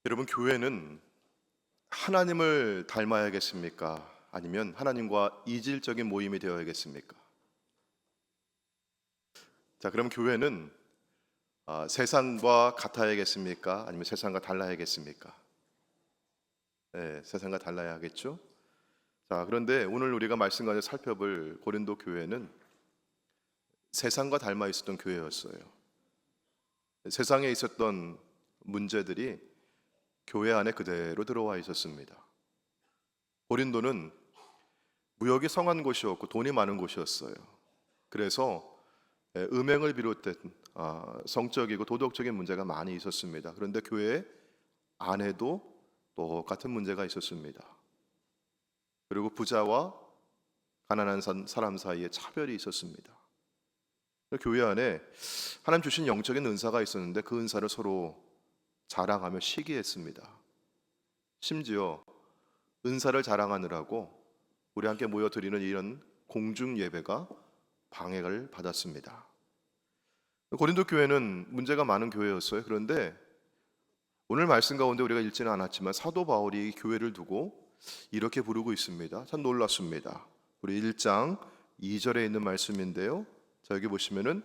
여러분, 교회는 하나님을 닮아야겠습니까? 아니면 하나님과 이질적인 모임이 되어야겠습니까? 자, 그럼 교회는 세상과 같아야겠습니까? 아니면 세상과 달라야겠습니까? 네, 세상과 달라야 하겠죠? 자, 그런데 오늘 우리가 말씀 가운데 살펴볼 고린도 교회는 세상과 닮아 있었던 교회였어요. 세상에 있었던 문제들이 교회 안에 그대로 들어와 있었습니다. 고린도는 무역이 성한 곳이었고 돈이 많은 곳이었어요. 그래서 음행을 비롯한 성적이고 도덕적인 문제가 많이 있었습니다. 그런데 교회 안에도 똑같은 문제가 있었습니다. 그리고 부자와 가난한 사람 사이에 차별이 있었습니다. 교회 안에 하나님 주신 영적인 은사가 있었는데 그 은사를 서로 자랑하며 시기했습니다. 심지어 은사를 자랑하느라고 우리 함께 모여 드리는 이런 공중 예배가 방해를 받았습니다. 고린도 교회는 문제가 많은 교회였어요. 그런데 오늘 말씀 가운데 우리가 읽지는 않았지만 사도 바울이 교회를 두고 이렇게 부르고 있습니다. 참 놀랍습니다. 우리 1장 2절에 있는 말씀인데요. 자, 여기 보시면은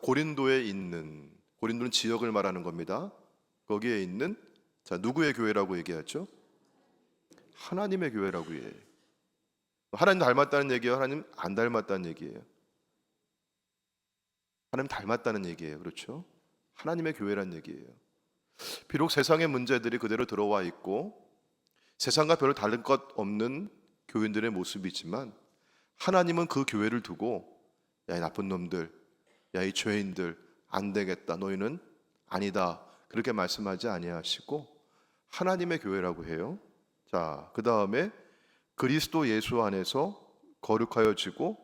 고린도는 지역을 말하는 겁니다. 거기에 있는 누구의 교회라고 얘기하죠? 하나님의 교회라고 해요. 하나님 닮았다는 얘기예요? 하나님 안 닮았다는 얘기예요? 하나님 닮았다는 얘기예요. 그렇죠? 하나님의 교회란 얘기예요. 비록 세상의 문제들이 그대로 들어와 있고 세상과 별로 다른 것 없는 교인들의 모습이지만 하나님은 그 교회를 두고 야, 이 나쁜 놈들, 야, 이 죄인들 안 되겠다. 너희는 아니다. 그렇게 말씀하지 아니하시고 하나님의 교회라고 해요. 자, 그 다음에 그리스도 예수 안에서 거룩하여지고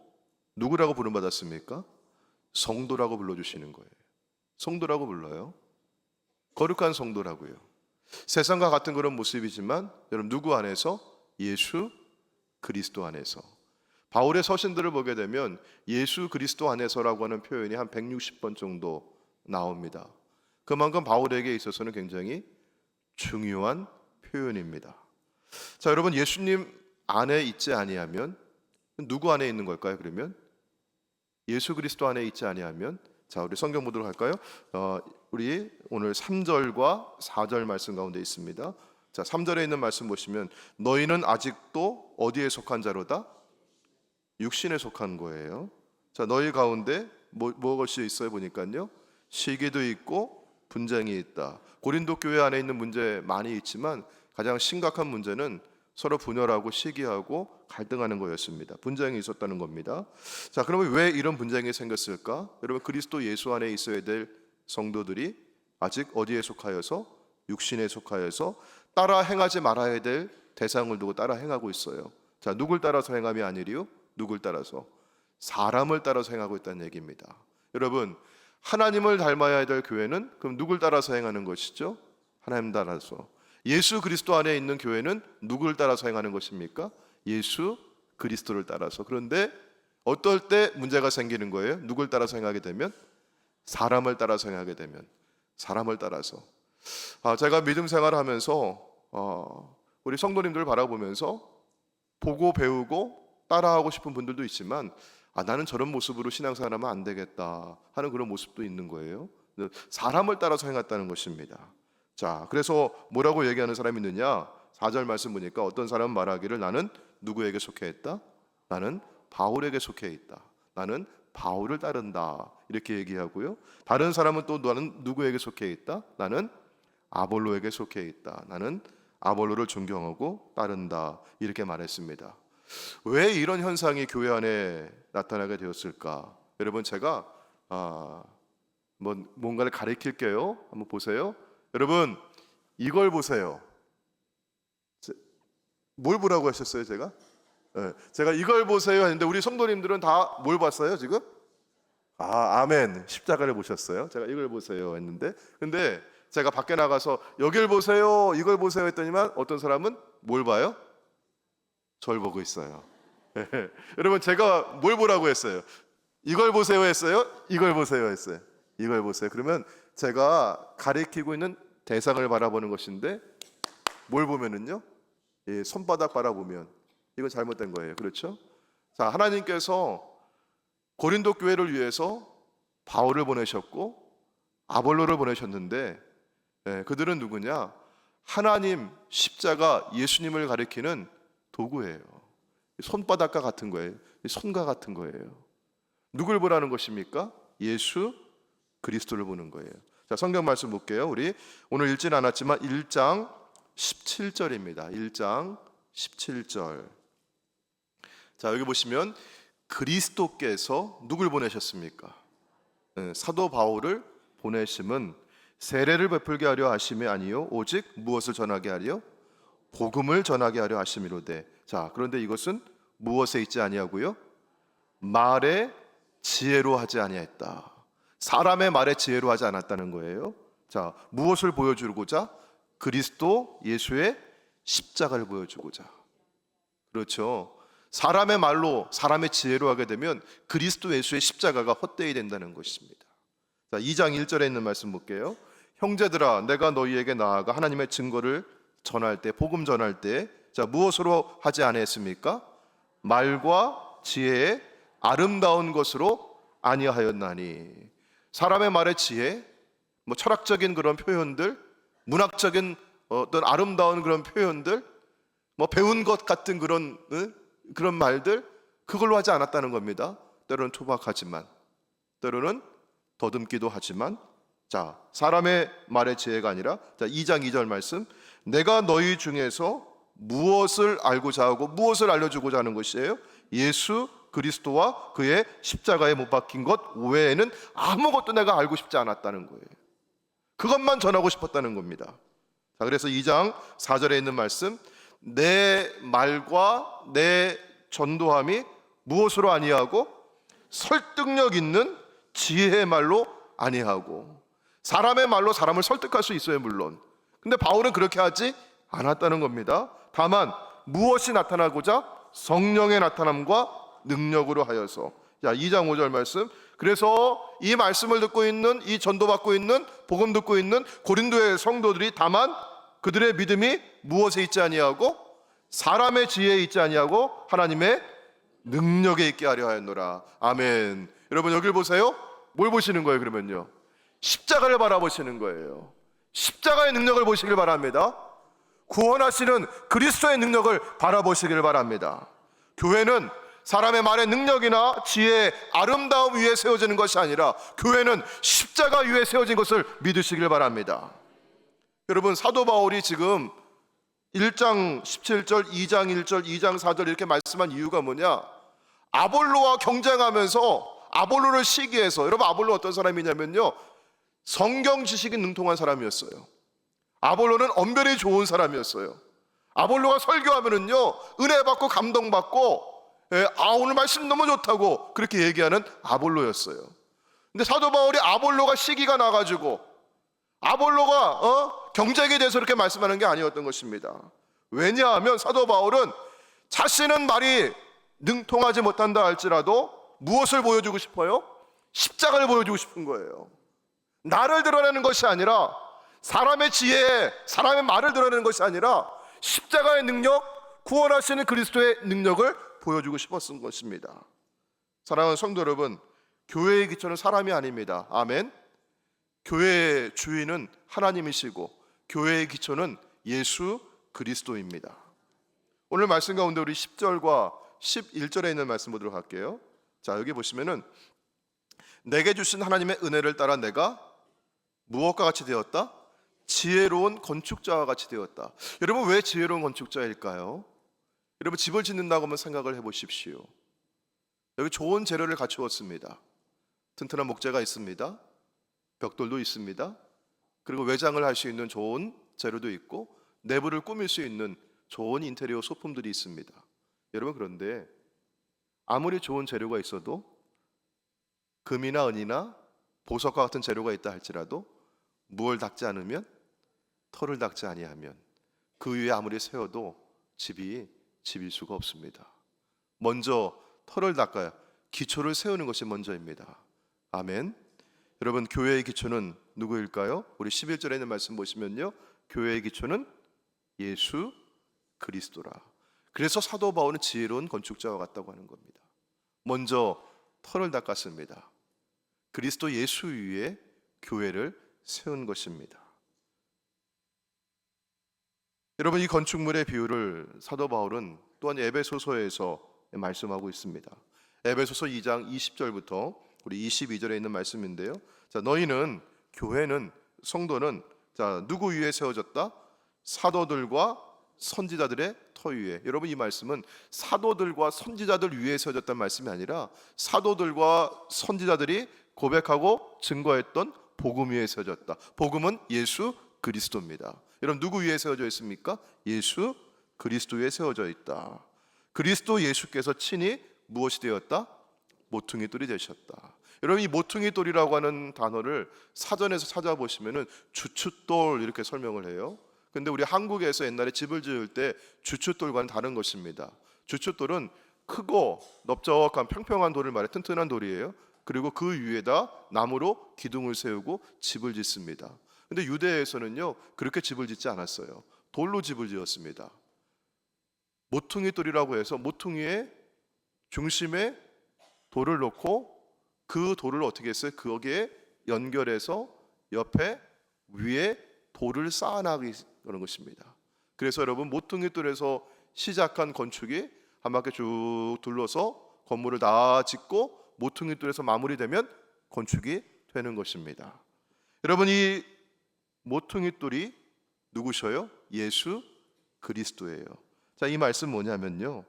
누구라고 부름받았습니까? 성도라고 불러주시는 거예요. 성도라고 불러요. 거룩한 성도라고요. 세상과 같은 그런 모습이지만 여러분 누구 안에서? 예수 그리스도 안에서. 바울의 서신들을 보게 되면 예수 그리스도 안에서라고 하는 표현이 한 160번 정도 나옵니다. 그만큼 바울에게 있어서는 굉장히 중요한 표현입니다. 자, 여러분 예수님 안에 있지 아니하면 누구 안에 있는 걸까요? 그러면 예수 그리스도 안에 있지 아니하면 자, 우리 성경 보도록 할까요? 우리 오늘 3절과 4절 말씀 가운데 있습니다. 자, 3절에 있는 말씀 보시면 너희는 아직도 어디에 속한 자로다? 육신에 속한 거예요. 자, 너희 가운데 무엇이 있어요? 보니까요. 시기도 있고 분쟁이 있다. 고린도 교회 안에 있는 문제 많이 있지만 가장 심각한 문제는 서로 분열하고 시기하고 갈등하는 거였습니다. 분쟁이 있었다는 겁니다. 자, 그러면 왜 이런 분쟁이 생겼을까? 여러분 그리스도 예수 안에 있어야 될 성도들이 아직 어디에 속하여서? 육신에 속하여서 따라 행하지 말아야 될 대상을 두고 따라 행하고 있어요. 자, 누굴 따라서 행함이 아니리요? 누굴 따라서? 사람을 따라서 행하고 있다는 얘기입니다. 여러분 하나님을 닮아야 될 교회는 그럼 누굴 따라서 행하는 것이죠? 하나님 따라서. 예수 그리스도 안에 있는 교회는 누구를 따라서 행하는 것입니까? 예수 그리스도를 따라서. 그런데 어떨 때 문제가 생기는 거예요? 누굴 따라서 행하게 되면? 사람을 따라서 행하게 되면. 사람을 따라서. 제가 믿음 생활을 하면서 우리 성도님들을 바라보면서 보고 배우고 따라하고 싶은 분들도 있지만 나는 저런 모습으로 신앙생활하면 안 되겠다 하는 그런 모습도 있는 거예요. 사람을 따라서 행했다는 것입니다. 자, 그래서 뭐라고 얘기하는 사람이 있느냐? 4절 말씀 보니까 어떤 사람은 말하기를 나는 누구에게 속해 있다? 나는 바울에게 속해 있다. 나는 바울을 따른다. 이렇게 얘기하고요. 다른 사람은 또 나는 누구에게 속해 있다? 나는 아볼로에게 속해 있다. 나는 아볼로를 존경하고 따른다. 이렇게 말했습니다. 왜 이런 현상이 교회 안에 나타나게 되었을까? 여러분 제가 뭔가를 가리킬게요. 한번 보세요. 여러분 이걸 보세요. 뭘 보라고 하셨어요? 제가 이걸 보세요 했는데 우리 성도님들은 다 뭘 봤어요 지금? 아멘. 십자가를 보셨어요. 제가 이걸 보세요 했는데 근데 제가 밖에 나가서 여길 보세요 이걸 보세요 했더니만 어떤 사람은 뭘 봐요? 절 보고 있어요. 여러분 제가 뭘 보라고 했어요? 이걸 보세요 했어요? 이걸 보세요 했어요? 이걸 보세요. 그러면 제가 가리키고 있는 대상을 바라보는 것인데 뭘 보면은요, 예, 손바닥 바라보면 이건 잘못된 거예요. 그렇죠? 자, 하나님께서 고린도 교회를 위해서 바울을 보내셨고 아볼로를 보내셨는데, 예, 그들은 누구냐? 하나님 십자가 예수님을 가리키는 도구예요. 손바닥과 같은 거예요. 손과 같은 거예요. 누굴 보라는 것입니까? 예수 그리스도를 보는 거예요. 자, 성경 말씀 볼게요. 우리 오늘 읽진 않았지만 1장 17절입니다. 1장 17절. 자, 여기 보시면 그리스도께서 누굴 보내셨습니까? 사도 바울을 보내심은 세례를 베풀게 하려 하심이 아니요 오직 무엇을 전하게 하려? 복음을 전하게 하려 하심이로되. 자, 그런데 이것은 무엇에 있지 아니하고요? 말의 지혜로 하지 아니했다. 사람의 말의 지혜로 하지 않았다는 거예요. 자, 무엇을 보여주고자? 그리스도 예수의 십자가를 보여주고자. 그렇죠. 사람의 말로, 사람의 지혜로 하게 되면 그리스도 예수의 십자가가 헛되이 된다는 것입니다. 자, 2장 1절에 있는 말씀 볼게요. 형제들아, 내가 너희에게 나아가 하나님의 증거를 전할 때, 복음 전할 때, 자, 무엇으로 하지 아니했습니까? 말과 지혜의 아름다운 것으로 아니하였나니. 사람의 말의 지혜, 뭐 철학적인 그런 표현들, 문학적인 어떤 아름다운 그런 표현들, 뭐 배운 것 같은 그런 말들, 그걸로 하지 않았다는 겁니다. 때로는 투박하지만, 때로는 더듬기도 하지만, 자, 사람의 말의 지혜가 아니라, 자, 2장 2절 말씀, 내가 너희 중에서 무엇을 알고자 하고 무엇을 알려주고자 하는 것이에요? 예수 그리스도와 그의 십자가에 못 박힌 것 외에는 아무것도 내가 알고 싶지 않았다는 거예요. 그것만 전하고 싶었다는 겁니다. 자, 그래서 2장 4절에 있는 말씀, 내 말과 내 전도함이 무엇으로 아니하고 설득력 있는 지혜의 말로 아니하고. 사람의 말로 사람을 설득할 수 있어요, 물론. 근데 바울은 그렇게 하지 않았다는 겁니다. 다만 무엇이 나타나고자? 성령의 나타남과 능력으로 하여서. 자, 2장 5절 말씀, 그래서 이 말씀을 듣고 있는, 이 전도받고 있는, 복음 듣고 있는 고린도의 성도들이 다만 그들의 믿음이 무엇에 있지 아니하고 사람의 지혜에 있지 아니하고 하나님의 능력에 있게 하려 하였노라. 아멘. 여러분, 여길 보세요. 뭘 보시는 거예요? 그러면요, 십자가를 바라보시는 거예요. 십자가의 능력을 보시길 바랍니다. 구원하시는 그리스도의 능력을 바라보시길 바랍니다. 교회는 사람의 말의 능력이나 지혜의 아름다움 위에 세워지는 것이 아니라 교회는 십자가 위에 세워진 것을 믿으시길 바랍니다. 여러분, 사도 바울이 지금 1장 17절, 2장 1절, 2장 4절 이렇게 말씀한 이유가 뭐냐? 아볼로와 경쟁하면서 아볼로를 시기해서, 여러분, 아볼로 어떤 사람이냐면요, 성경 지식이 능통한 사람이었어요. 아볼로는 언변이 좋은 사람이었어요. 아볼로가 설교하면은요, 은혜 받고 감동 받고, 오늘 말씀 너무 좋다고 그렇게 얘기하는 아볼로였어요. 근데 사도 바울이 아볼로가 시기가 나가지고 아볼로가 경쟁에 대해서 이렇게 말씀하는 게 아니었던 것입니다. 왜냐하면 사도 바울은 자신은 말이 능통하지 못한다 할지라도 무엇을 보여주고 싶어요? 십자가를 보여주고 싶은 거예요. 나를 드러내는 것이 아니라, 사람의 지혜, 사람의 말을 드러내는 것이 아니라 십자가의 능력, 구원하시는 그리스도의 능력을 보여주고 싶었던 것입니다. 사랑하는 성도 여러분, 교회의 기초는 사람이 아닙니다. 아멘. 교회의 주인은 하나님이시고 교회의 기초는 예수 그리스도입니다. 오늘 말씀 가운데 우리 10절과 11절에 있는 말씀 보도록 할게요. 자, 여기 보시면은 내게 주신 하나님의 은혜를 따라 내가 무엇과 같이 되었다? 지혜로운 건축자와 같이 되었다. 여러분, 왜 지혜로운 건축자일까요? 여러분, 집을 짓는다고 한번 생각을 해보십시오. 여기 좋은 재료를 갖추었습니다. 튼튼한 목재가 있습니다. 벽돌도 있습니다. 그리고 외장을 할 수 있는 좋은 재료도 있고 내부를 꾸밀 수 있는 좋은 인테리어 소품들이 있습니다. 여러분, 그런데 아무리 좋은 재료가 있어도 금이나 은이나 보석과 같은 재료가 있다 할지라도 무엇을 닦지 않으면, 털을 닦지 아니하면 그 위에 아무리 세워도 집이 집일 수가 없습니다. 먼저 털을 닦아야 기초를 세우는 것이 먼저입니다. 아멘. 여러분, 교회의 기초는 누구일까요? 우리 11절에 있는 말씀 보시면요, 교회의 기초는 예수 그리스도라. 그래서 사도 바울은 지혜로운 건축자와 같다고 하는 겁니다. 먼저 터를 닦았습니다. 그리스도 예수 위에 교회를 세운 것입니다. 여러분, 이 건축물의 비유를 사도 바울은 또한 에베소서에서 말씀하고 있습니다. 에베소서 2장 20절부터 우리 22절에 있는 말씀인데요. 자, 너희는, 교회는, 성도는 누구 위에 세워졌다? 사도들과 선지자들의 터 위에. 여러분, 이 말씀은 사도들과 선지자들 위에 세워졌다는 말씀이 아니라 사도들과 선지자들이 고백하고 증거했던 복음 위에 세워졌다. 복음은 예수 그리스도입니다. 여러분, 누구 위에 세워져 있습니까? 예수 그리스도 위에 세워져 있다. 그리스도 예수께서 친히 무엇이 되었다? 모퉁이 돌이 되셨다. 여러분, 이 모퉁이 돌이라고 하는 단어를 사전에서 찾아보시면은 주춧돌 이렇게 설명을 해요. 근데 우리 한국에서 옛날에 집을 지을 때 주춧돌과는 다른 것입니다. 주춧돌은 크고 넓적한 평평한 돌을 말해, 튼튼한 돌이에요. 그리고 그 위에다 나무로 기둥을 세우고 집을 짓습니다. 근데 유대에서는요, 그렇게 집을 짓지 않았어요. 돌로 집을 지었습니다. 모퉁이 돌이라고 해서 모퉁이의 중심에 돌을 놓고 그 돌을 어떻게 했어요? 거기에 연결해서 옆에 위에 돌을 쌓아나가는 것입니다. 그래서 여러분, 모퉁이 돌에서 시작한 건축이 한 바퀴 쭉 둘러서 건물을 다 짓고 모퉁이 돌에서 마무리되면 건축이 되는 것입니다. 여러분, 이 모퉁이 돌이 누구셔요? 예수 그리스도예요. 자, 이 말씀 뭐냐면요,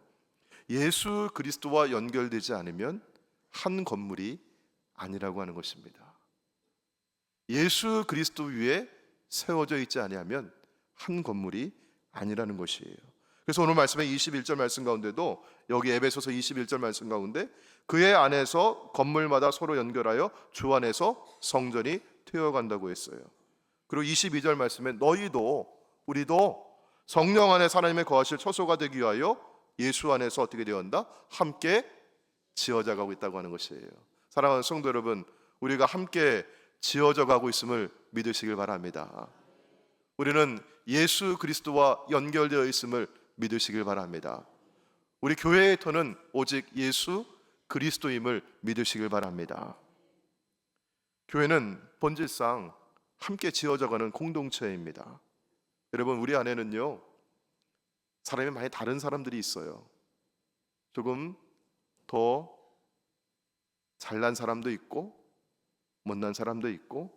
예수 그리스도와 연결되지 않으면 한 건물이 아니라고 하는 것입니다. 예수 그리스도 위에 세워져 있지 아니하면 한 건물이 아니라는 것이에요. 그래서 오늘 말씀의 21절 말씀 가운데도, 여기 에베소서 21절 말씀 가운데 그의 안에서 건물마다 서로 연결하여 주 안에서 성전이 되어간다고 했어요. 그리고 22절 말씀에 너희도, 우리도 성령 안에 하나님의 거하실 처소가 되기 위하여 예수 안에서 어떻게 되었다? 함께 지어져 가고 있다고 하는 것이에요. 사랑하는 성도 여러분, 우리가 함께 지어져 가고 있음을 믿으시길 바랍니다. 우리는 예수 그리스도와 연결되어 있음을 믿으시길 바랍니다. 우리 교회의 터는 오직 예수 그리스도임을 믿으시길 바랍니다. 교회는 본질상 함께 지어져가는 공동체입니다. 여러분, 우리 안에는요, 사람이 많이 다른 사람들이 있어요. 조금 더 잘난 사람도 있고 못난 사람도 있고,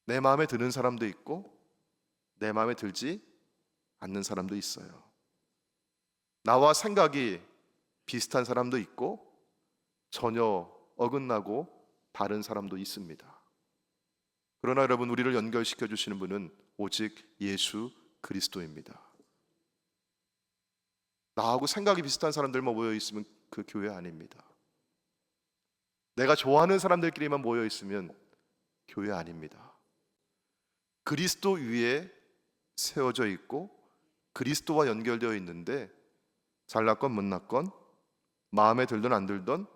내 마음에 드는 사람도 있고 내 마음에 들지 않는 사람도 있어요. 나와 생각이 비슷한 사람도 있고 전혀 어긋나고 다른 사람도 있습니다. 그러나 여러분, 우리를 연결시켜 주시는 분은 오직 예수 그리스도입니다. 나하고 생각이 비슷한 사람들만 모여 있으면 그 교회 아닙니다. 내가 좋아하는 사람들끼리만 모여 있으면 교회 아닙니다. 그리스도 위에 세워져 있고 그리스도와 연결되어 있는데, 잘났건 못났건, 마음에 들든 안 들든,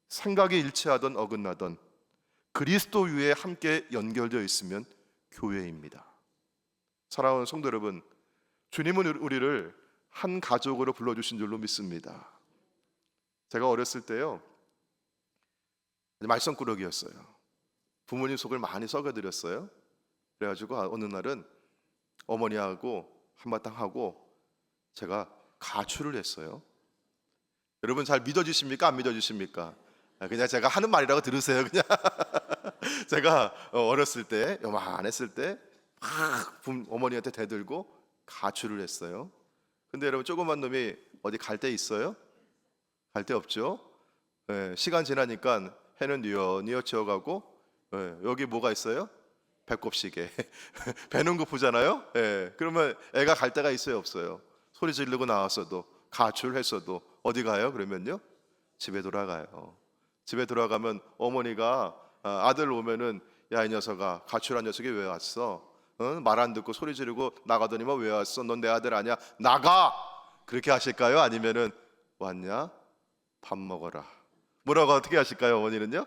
생각이 일치하든 어긋나든 그리스도 위에 함께 연결되어 있으면 교회입니다. 사랑하는 성도 여러분, 주님은 우리를 한 가족으로 불러주신 줄로 믿습니다. 제가 어렸을 때요, 말썽꾸러기였어요. 부모님 속을 많이 썩여드렸어요. 그래가지고 어느 날은 어머니하고 한바탕 하고 제가 가출을 했어요. 여러분, 잘 믿어주십니까? 안 믿어주십니까? 그냥 제가 하는 말이라고 들으세요. 그냥 제가 어렸을 때, 요만했을 때 막 어머니한테 대들고 가출을 했어요. 근데 여러분, 조그만 놈이 어디 갈 데 있어요? 갈 데 없죠. 시간 지나니까 해는 뉘어치어가고, 여기 뭐가 있어요? 배꼽시계. 배는 고프잖아요. 그러면 애가 갈 데가 있어요, 없어요? 소리 지르고 나왔어도, 가출했어도 어디 가요? 그러면요, 집에 돌아가요. 집에 돌아가면 어머니가 아들 오면은, 야, 이 녀석아, 가출한 녀석이 왜 왔어? 말 안 듣고 소리 지르고 나가더니만 왜 왔어? 넌 내 아들 아니야? 나가! 그렇게 하실까요? 아니면은, 왔냐? 밥 먹어라. 뭐라고 어떻게 하실까요, 어머니는요?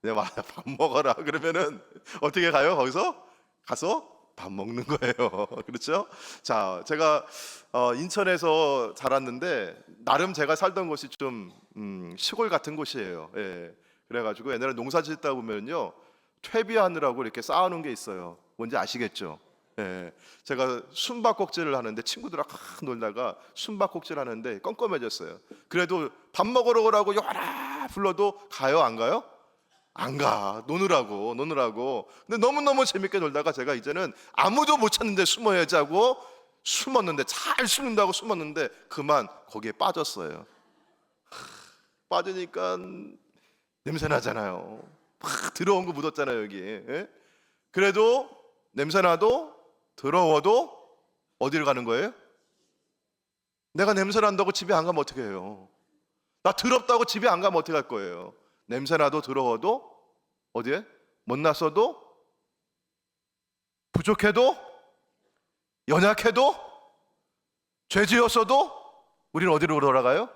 네, 밥 먹어라 그러면은 어떻게 가요? 거기서 가서 밥 먹는 거예요. 그렇죠? 자, 제가 인천에서 자랐는데 나름 제가 살던 곳이 좀 시골 같은 곳이에요. 예. 그래가지고 옛날에 농사 짓다 보면요 퇴비하느라고 이렇게 쌓아놓은 게 있어요. 뭔지 아시겠죠? 예. 제가 숨바꼭질을 하는데 친구들하고 놀다가 숨바꼭질 하는데 껌껌해졌어요. 그래도 밥 먹으러 오라고 여라 불러도 가요, 안 가요? 안 가. 노느라고. 근데 너무너무 재밌게 놀다가 제가 이제는 아무도 못 찾는데 숨어야지 하고 숨었는데, 잘 숨는다고 숨었는데 그만 거기에 빠졌어요. 빠지니까 냄새 나잖아요. 막 더러운 거 묻었잖아요, 여기. 예? 그래도 냄새 나도 더러워도 어디를 가는 거예요? 내가 냄새 난다고 집에 안 가면 어떻게 해요? 나 더럽다고 집에 안 가면 어떻게 할 거예요? 냄새 나도 더러워도 어디에? 못났어도 부족해도 연약해도 죄 지었어도 우리는 어디로 돌아가요?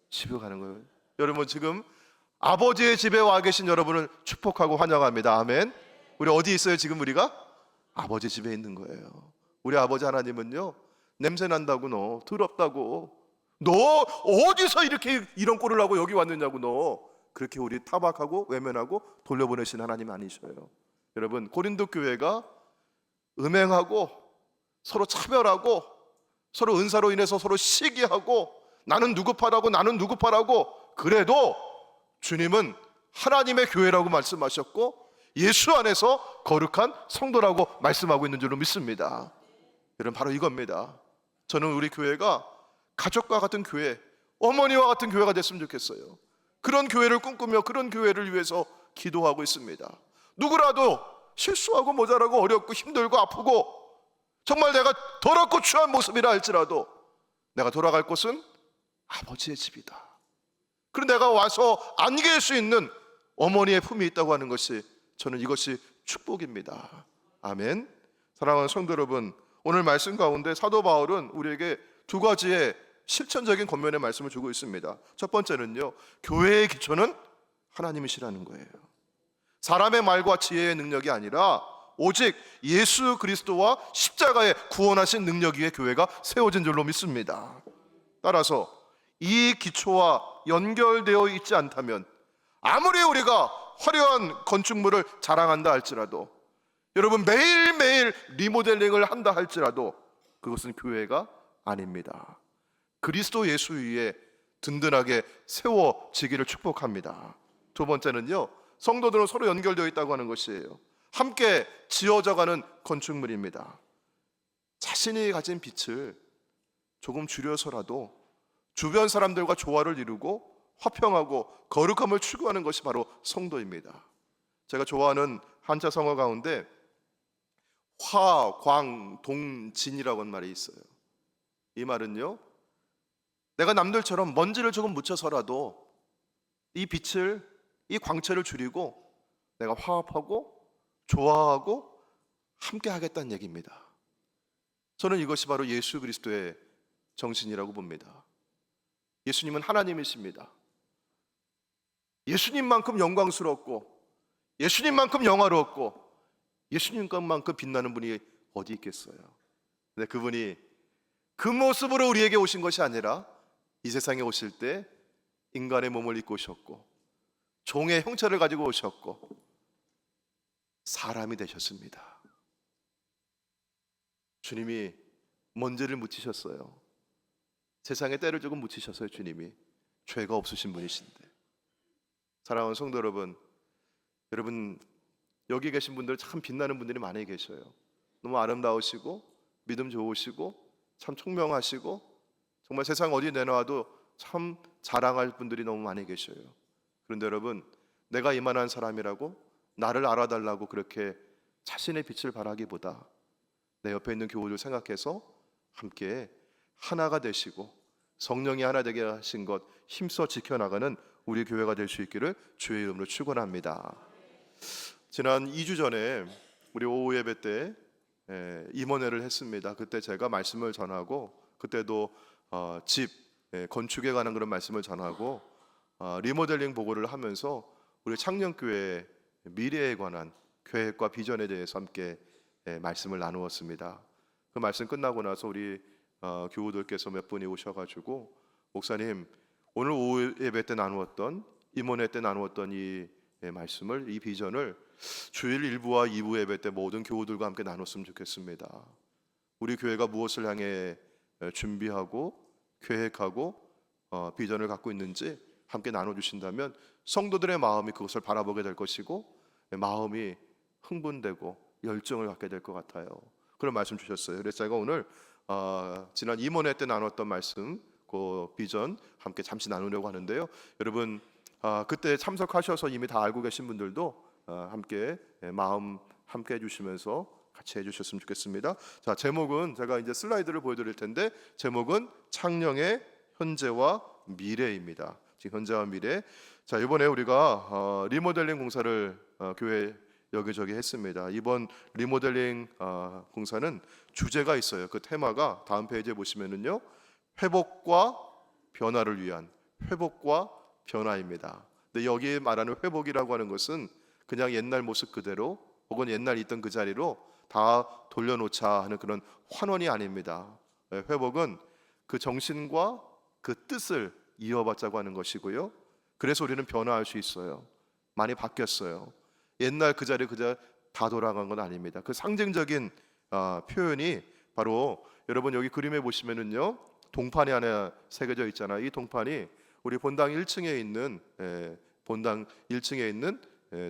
집에 가는 거예요. 여러분 지금 아버지의 집에 와 계신 여러분을 축복하고 환영합니다. 아멘. 우리 어디 있어요 지금 우리가? 아버지 집에 있는 거예요. 우리 아버지 하나님은요 냄새 난다고 너 더럽다고 너 어디서 이렇게 이런 꼴을 하고 여기 왔느냐고 너 그렇게 우리 타박하고 외면하고 돌려보내신 하나님 아니셔요. 여러분 고린도 교회가 음행하고 서로 차별하고 서로 은사로 인해서 서로 시기하고 나는 누구 파라고 나는 누구 파라고 그래도 주님은 하나님의 교회라고 말씀하셨고 예수 안에서 거룩한 성도라고 말씀하고 있는 줄로 믿습니다. 여러분 바로 이겁니다. 저는 우리 교회가 가족과 같은 교회, 어머니와 같은 교회가 됐으면 좋겠어요. 그런 교회를 꿈꾸며 그런 교회를 위해서 기도하고 있습니다. 누구라도 실수하고 모자라고 어렵고 힘들고 아프고 정말 내가 더럽고 추한 모습이라 할지라도 내가 돌아갈 곳은 아버지의 집이다. 그리고 내가 와서 안길 수 있는 어머니의 품이 있다고 하는 것이 저는 이것이 축복입니다. 아멘. 사랑하는 성도 여러분, 오늘 말씀 가운데 사도 바울은 우리에게 두 가지의 실천적인 권면의 말씀을 주고 있습니다. 첫 번째는요, 교회의 기초는 하나님이시라는 거예요. 사람의 말과 지혜의 능력이 아니라 오직 예수 그리스도와 십자가의 구원하신 능력 위에 교회가 세워진 줄로 믿습니다. 따라서 이 기초와 연결되어 있지 않다면 아무리 우리가 화려한 건축물을 자랑한다 할지라도 여러분 매일매일 리모델링을 한다 할지라도 그것은 교회가 아닙니다. 그리스도 예수 위에 든든하게 세워지기를 축복합니다. 두 번째는요, 성도들은 서로 연결되어 있다고 하는 것이에요. 함께 지어져가는 건축물입니다. 자신이 가진 빛을 조금 줄여서라도 주변 사람들과 조화를 이루고 화평하고 거룩함을 추구하는 것이 바로 성도입니다. 제가 좋아하는 한자 성어 가운데 화, 광, 동, 진이라고 하는 말이 있어요. 이 말은요, 내가 남들처럼 먼지를 조금 묻혀서라도 이 빛을, 이 광채를 줄이고 내가 화합하고 좋아하고 함께 하겠다는 얘기입니다. 저는 이것이 바로 예수 그리스도의 정신이라고 봅니다. 예수님은 하나님이십니다. 예수님만큼 영광스럽고 예수님만큼 영화롭고 예수님만큼 빛나는 분이 어디 있겠어요? 근데 그분이 그 모습으로 우리에게 오신 것이 아니라 이 세상에 오실 때 인간의 몸을 입고 오셨고 종의 형체를 가지고 오셨고 사람이 되셨습니다. 주님이 먼지를 묻히셨어요. 세상에 때를 조금 묻히셨어요. 주님이 죄가 없으신 분이신데. 사랑하는 성도 여러분, 여러분 여기 계신 분들 참 빛나는 분들이 많이 계셔요. 너무 아름다우시고 믿음 좋으시고 참 총명하시고 정말 세상 어디 내놔도 참 자랑할 분들이 너무 많이 계셔요. 그런데 여러분, 내가 이만한 사람이라고 나를 알아달라고 그렇게 자신의 빛을 발하기보다 내 옆에 있는 교우를 생각해서 함께 하나가 되시고 성령이 하나 되게 하신 것 힘써 지켜나가는 우리 교회가 될 수 있기를 주의 이름으로 축원합니다. 지난 2주 전에 우리 오후 예배 때 임원회를 했습니다. 그때 제가 말씀을 전하고 그때도 집 건축에 관한 그런 말씀을 전하고 리모델링 보고를 하면서 우리 청년교회 미래에 관한 계획과 비전에 대해서 함께 말씀을 나누었습니다. 그 말씀 끝나고 나서 우리 교우들께서 몇 분이 오셔가지고 목사님, 오늘 오후 예배 때 나누었던 임원회 때 나누었던 이 말씀을, 이 비전을 주일 1부와 2부 예배 때 모든 교우들과 함께 나눴으면 좋겠습니다. 우리 교회가 무엇을 향해 준비하고 계획하고 비전을 갖고 있는지 함께 나눠주신다면 성도들의 마음이 그것을 바라보게 될 것이고 마음이 흥분되고 열정을 갖게 될 것 같아요. 그런 말씀 주셨어요. 그래서 제가 오늘 지난 임원회 때 나눴던 말씀, 그 비전 함께 잠시 나누려고 하는데요. 여러분 그때 참석하셔서 이미 다 알고 계신 분들도 함께 마음 함께 해주시면서 같이 해주셨으면 좋겠습니다. 자, 제목은 제가 이제 슬라이드를 보여드릴 텐데 제목은 창령의 현재와 미래입니다. 지금 현재와 미래. 자, 이번에 우리가 리모델링 공사를 교회 여기저기 했습니다. 이번 리모델링 공사는 주제가 있어요. 그 테마가 다음 페이지에 보시면은요, 회복과 변화를 위한 회복과 변화입니다. 근데 여기에 말하는 회복이라고 하는 것은 그냥 옛날 모습 그대로 혹은 옛날 있던 그 자리로 다 돌려놓자 하는 그런 환원이 아닙니다. 회복은 그 정신과 그 뜻을 이어받자고 하는 것이고요. 그래서 우리는 변화할 수 있어요. 많이 바뀌었어요. 옛날 그 자리 그저 다 돌아간 건 아닙니다. 그 상징적인 표현이 바로 여러분 여기 그림에 보시면은요, 동판이 하나 새겨져 있잖아요. 이 동판이 우리 본당 1층에 있는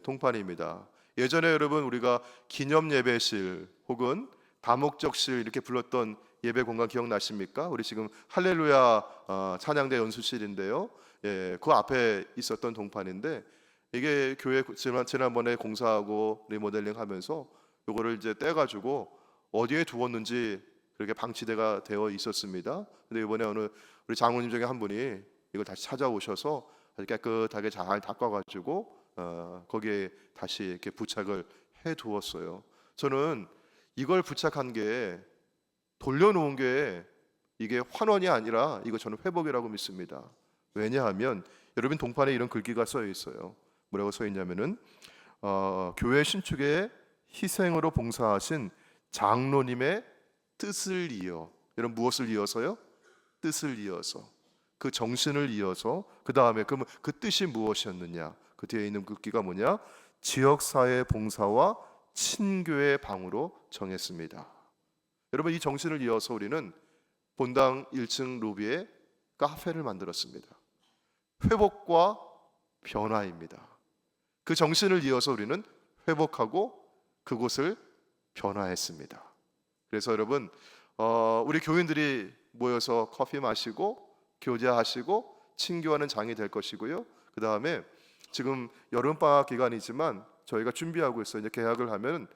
동판입니다. 예전에 여러분 우리가 기념 예배실 혹은 다목적실 이렇게 불렀던 예배 공간 기억나십니까? 우리 지금 할렐루야 찬양대 연수실인데요. 그 앞에 있었던 동판인데 이게 교회 지난번에 공사하고 리모델링 하면서 요거를 이제 떼가지고 어디에 두었는지 그렇게 방치대가 되어 있었습니다. 근데 이번에 어느 우리 장로님 중에 한 분이 이걸 다시 찾아오셔서 아주 깨끗하게 잘 닦아가지고 거기에 다시 이렇게 부착을 해 두었어요. 저는 이걸 부착한 게 돌려놓은 게 이게 환원이 아니라 이거 저는 회복이라고 믿습니다. 왜냐하면 여러분 동판에 이런 글귀가 써 있어요. 뭐라고 써 있냐면은 교회 신축에 희생으로 봉사하신 장로님의 뜻을 이어, 여러분 무엇을 이어서요? 뜻을 이어서, 그 정신을 이어서, 그 다음에 그 뜻이 무엇이었느냐? 그 뒤에 있는 글귀가 뭐냐? 지역사회 봉사와 친교의 방으로 정했습니다. 여러분 이 정신을 이어서 우리는 본당 1층 로비에 카페를 만들었습니다. 회복과 변화입니다. 그 정신을 이어서 우리는 회복하고 그곳을 변화했습니다. 그래서 여러분 우리 교인들이 모여서 커피 마시고 교제하시고 친교하는 장이 될 것이고요. 그 다음에 지금 여름방학 기간이지만 저희가 준비하고 있어요. 이제 계약을 하면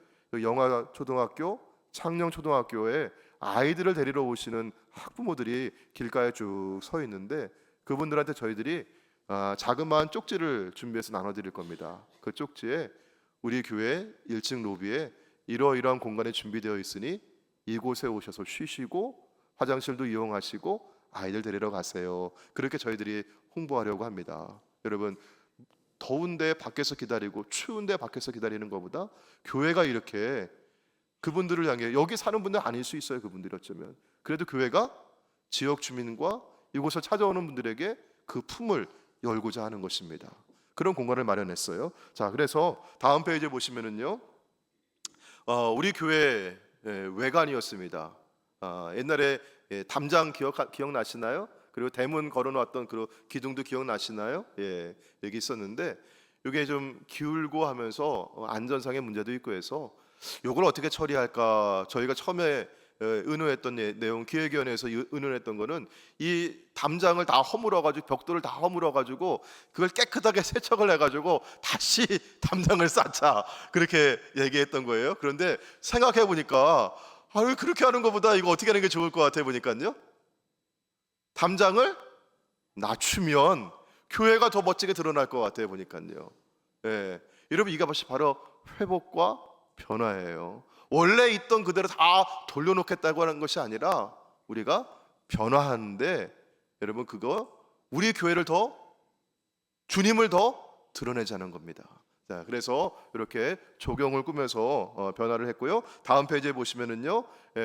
영화 초등학교, 창녕 초등학교에 아이들을 데리러 오시는 학부모들이 길가에 쭉 서 있는데 그분들한테 저희들이 자그마한 쪽지를 준비해서 나눠드릴 겁니다. 그 쪽지에 우리 교회 1층 로비에 이러이러한 공간이 준비되어 있으니 이곳에 오셔서 쉬시고 화장실도 이용하시고 아이들 데리러 가세요. 그렇게 저희들이 홍보하려고 합니다. 여러분 더운데 밖에서 기다리고 추운데 밖에서 기다리는 것보다 교회가 이렇게 그분들을 향해, 여기 사는 분들 아닐 수 있어요. 그분들이 어쩌면 그래도 교회가 지역 주민과 이곳을 찾아오는 분들에게 그 품을 열고자 하는 것입니다. 그런 공간을 마련했어요. 자, 그래서 다음 페이지에 보시면은요, 우리 교회 외관이었습니다. 옛날에 담장 기억나시나요? 그리고 대문 걸어놨던 그 기둥도 기억나시나요? 예, 여기 있었는데 이게 좀 기울고 하면서 안전상의 문제도 있고 해서 이걸 어떻게 처리할까? 저희가 처음에 의논했던 내용, 기획위원회에서 의논했던 거는 이 담장을 다 허물어가지고 벽돌을 다 허물어가지고 그걸 깨끗하게 세척을 해가지고 다시 담장을 쌓자, 그렇게 얘기했던 거예요. 그런데 생각해 보니까 왜 그렇게 하는 것보다 이거 어떻게 하는 게 좋을 것 같아 보니까요, 담장을 낮추면 교회가 더 멋지게 드러날 것 같아 보니까요. 예, 여러분 이게 바로 회복과 변화예요. 원래 있던 그대로 다 돌려놓겠다고 하는 것이 아니라 우리가 변화하는데, 여러분 그거 우리 교회를 더, 주님을 더 드러내자는 겁니다. 자, 그래서 이렇게 조경을 꾸며서 변화를 했고요. 다음 페이지에 보시면은요,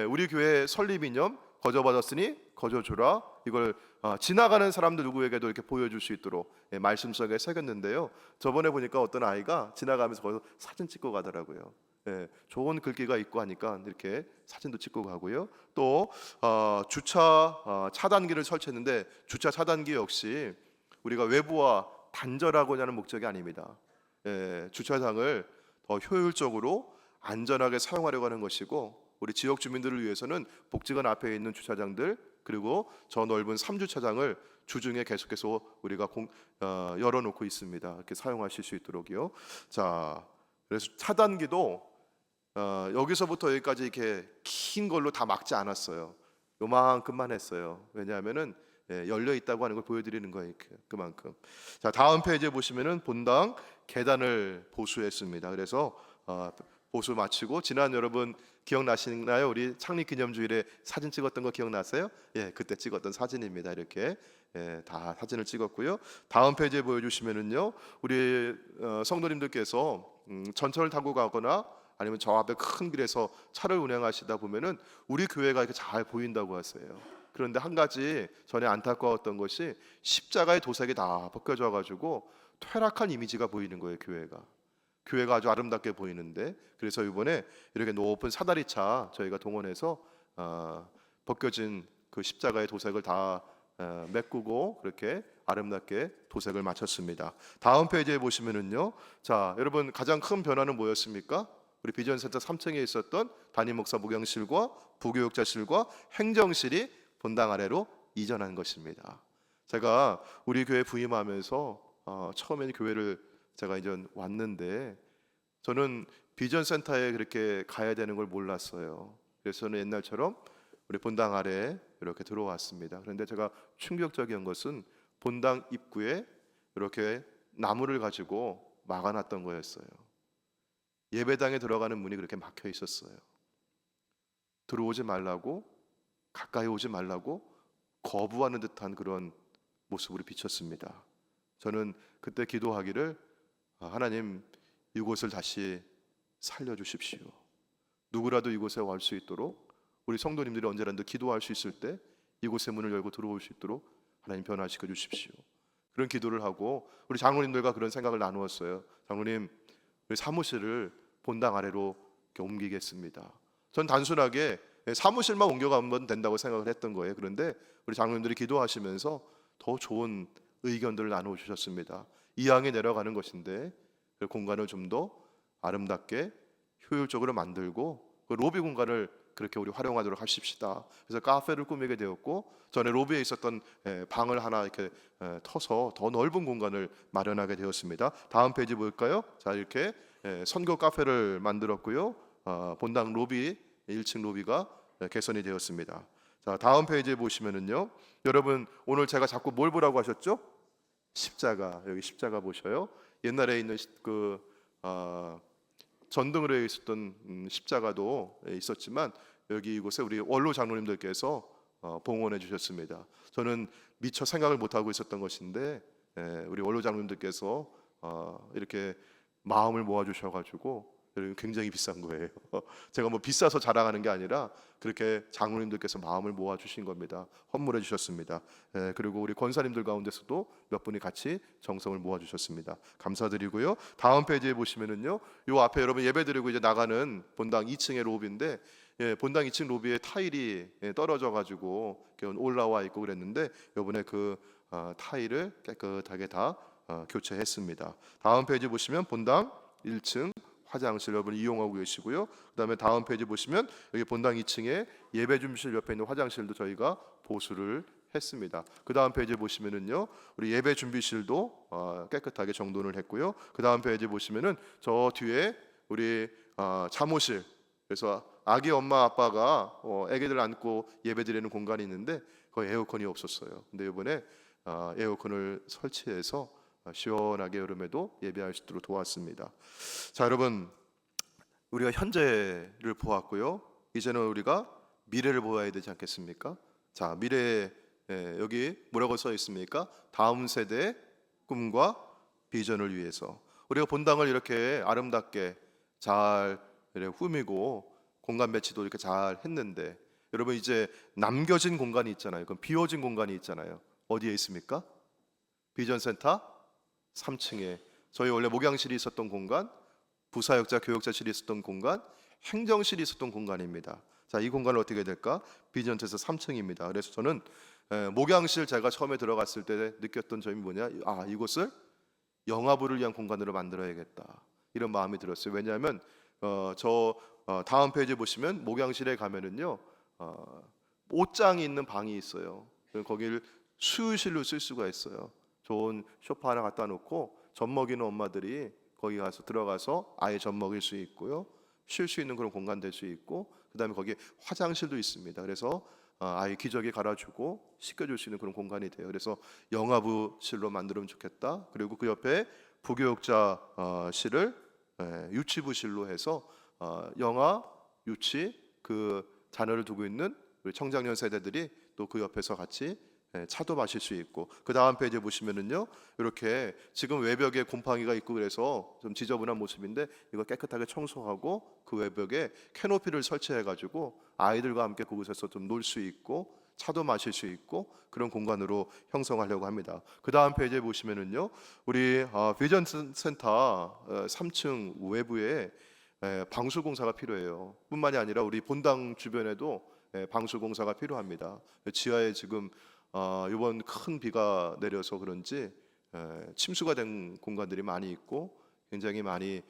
우리 교회 설립 이념 거저받았으니 거저주라, 이걸 지나가는 사람들 누구에게도 이렇게 보여줄 수 있도록 말씀 속에 새겼는데요. 저번에 보니까 어떤 아이가 지나가면서 거기서 사진 찍고 가더라고요. 좋은 글귀가 있고 하니까 이렇게 사진도 찍고 가고요. 또 주차 차단기를 설치했는데, 주차 차단기 역시 우리가 외부와 단절하고자 하는 목적이 아닙니다. 주차장을 더 효율적으로 안전하게 사용하려고 하는 것이고, 우리 지역 주민들을 위해서는 복지관 앞에 있는 주차장들, 그리고 저 넓은 3주차장을 주중에 계속해서 우리가 열어놓고 있습니다. 이렇게 사용하실 수 있도록요. 자, 그래서 차단기도 여기서부터 여기까지 이렇게 긴 걸로 다 막지 않았어요. 요만큼만 했어요. 왜냐하면은 열려 있다고 하는 걸 보여드리는 거예요. 그만큼. 자, 다음 페이지에 보시면은 본당 계단을 보수했습니다. 그래서 보수 마치고, 지난 여러분 기억나시나요? 우리 창립기념주일에 사진 찍었던 거 기억나세요? 그때 찍었던 사진입니다. 이렇게 다 사진을 찍었고요. 다음 페이지에 보여주시면은요, 우리 성도님들께서 전철을 타고 가거나 아니면 저 앞에 큰 길에서 차를 운행하시다 보면은 우리 교회가 이렇게 잘 보인다고 하세요. 그런데 한 가지 전에 안타까웠던 것이 십자가의 도색이 다 벗겨져 가지고 퇴락한 이미지가 보이는 거예요. 교회가 아주 아름답게 보이는데, 그래서 이번에 이렇게 높은 사다리차 저희가 동원해서 벗겨진 그 십자가의 도색을 다 메꾸고 그렇게 아름답게 도색을 마쳤습니다. 다음 페이지에 보시면은요, 자, 여러분 가장 큰 변화는 뭐였습니까? 우리 비전센터 3층에 있었던 담임 목사 목양실과 부교육자실과 행정실이 본당 아래로 이전한 것입니다. 제가 우리 교회 부임하면서 처음에는 교회를 제가 이제 왔는데, 저는 비전센터에 그렇게 가야 되는 걸 몰랐어요. 그래서 저는 옛날처럼 우리 본당 아래 이렇게 들어왔습니다. 그런데 제가 충격적인 것은 본당 입구에 이렇게 나무를 가지고 막아놨던 거였어요. 예배당에 들어가는 문이 그렇게 막혀 있었어요. 들어오지 말라고, 가까이 오지 말라고 거부하는 듯한 그런 모습으로 비쳤습니다. 저는 그때 기도하기를, 하나님, 이곳을 다시 살려주십시오. 누구라도 이곳에 올 수 있도록, 우리 성도님들이 언제라도 기도할 수 있을 때 이곳의 문을 열고 들어올 수 있도록 하나님 변화시켜 주십시오. 그런 기도를 하고 우리 장로님들과 그런 생각을 나누었어요. 장로님, 우리 사무실을 본당 아래로 옮기겠습니다. 전 단순하게 사무실만 옮겨가면 된다고 생각을 했던 거예요. 그런데 우리 장로님들이 기도하시면서 더 좋은 의견들을 나누어 주셨습니다. 이항에 내려가는 것인데 그 공간을 좀 더 아름답게 효율적으로 만들고 그 로비 공간을 그렇게 우리 활용하도록 하십시다. 그래서 카페를 꾸미게 되었고, 전에 로비에 있었던 방을 하나 이렇게 터서 더 넓은 공간을 마련하게 되었습니다. 다음 페이지 볼까요? 자, 이렇게 선교 카페를 만들었고요. 본당 로비 1층 로비가 개선이 되었습니다. 자, 다음 페이지에 보시면은요, 여러분 오늘 제가 자꾸 뭘 보라고 하셨죠? 십자가. 여기 십자가 보셔요. 옛날에 있는 전등으로 있었던 십자가도 있었지만, 여기 이곳에 우리 원로 장로님들께서 봉헌해 주셨습니다. 저는 미처 생각을 못 하고 있었던 것인데 우리 원로 장로님들께서 이렇게 마음을 모아 주셔가지고 굉장히 비싼 거예요. 제가 뭐 비싸서 자랑하는 게 아니라 그렇게 장로님들께서 마음을 모아 주신 겁니다. 헌물해 주셨습니다. 그리고 우리 권사님들 가운데서도 몇 분이 같이 정성을 모아 주셨습니다. 감사드리고요. 다음 페이지에 보시면은요, 요 앞에 여러분 예배드리고 이제 나가는 본당 2층의 로비인데, 본당 2층 로비에 타일이 떨어져 가지고 올라와 있고 그랬는데, 이번에 그 타일을 깨끗하게 다 교체했습니다. 다음 페이지 보시면 본당 1층 화장실 여러분 이용하고 계시고요. 그다음에 다음 페이지 보시면 여기 본당 2층에 예배 준비실 옆에 있는 화장실도 저희가 보수를 했습니다. 그 다음 페이지 보시면은요, 우리 예배 준비실도 깨끗하게 정돈을 했고요. 그 다음 페이지 보시면은 저 뒤에 우리 잠옷실, 그래서 아기 엄마 아빠가 아기들 안고 예배드리는 공간이 있는데 거기 에어컨이 없었어요. 근데 이번에 에어컨을 설치해서 시원하게 여름에도 예배할 수 있도록 도왔습니다. 자, 여러분, 우리가 현재를 보았고요. 이제는 우리가 미래를 보아야 되지 않겠습니까? 자, 미래에 여기 뭐라고 써 있습니까? 다음 세대의 꿈과 비전을 위해서 우리가 본당을 이렇게 아름답게 잘 이렇게 꾸미고 공간 배치도 이렇게 잘 했는데, 여러분 이제 남겨진 공간이 있잖아요. 그럼 비워진 공간이 있잖아요. 어디에 있습니까? 비전센터 3층에 저희 원래 목양실이 있었던 공간, 부사역자 교역자실이 있었던 공간, 행정실이 있었던 공간입니다. 자, 이 공간을 어떻게 해야 될까? 비전센터 3층입니다. 그래서 저는 목양실 제가 처음에 들어갔을 때 느꼈던 점이 뭐냐? 아, 이곳을 영화부를 위한 공간으로 만들어야겠다, 이런 마음이 들었어요. 왜냐하면 다음 페이지 보시면 목양실에 가면은요, 옷장이 있는 방이 있어요. 거기를 수유실로 쓸 수가 있어요. 좋은 소파 하나 갖다 놓고 젖 먹이는 엄마들이 거기 가서 들어가서 아예 젖 먹일 수 있고요, 쉴 수 있는 그런 공간 될 수 있고, 그다음에 거기에 화장실도 있습니다. 그래서 아이 기저귀 갈아주고 씻겨줄 수 있는 그런 공간이 돼요. 그래서 영화부실로 만들면 좋겠다. 그리고 그 옆에 부교육자실을 유치부실로 해서 영아, 유치 그 자녀를 두고 있는 우리 청장년 세대들이 또 그 옆에서 같이 차도 마실 수 있고, 그 다음 페이지에 보시면은요, 이렇게 지금 외벽에 곰팡이가 있고 그래서 좀 지저분한 모습인데 이거 깨끗하게 청소하고 그 외벽에 캐노피를 설치해 가지고 아이들과 함께 그곳에서 좀 놀 수 있고 차도 마실 수 있고 그런 공간으로 형성하려고 합니다. 그 다음 페이지에 보시면은요, 우리 비전 센터 3층 외부에 방수 공사가 필요해요. 뿐만이 아니라 우리 본당 주변에도 방수 공사가 필요합니다. 지하에 지금 이번 큰 비가 내려서 그런지 침수가 된 공간들이 많이 있고 굉장히 많이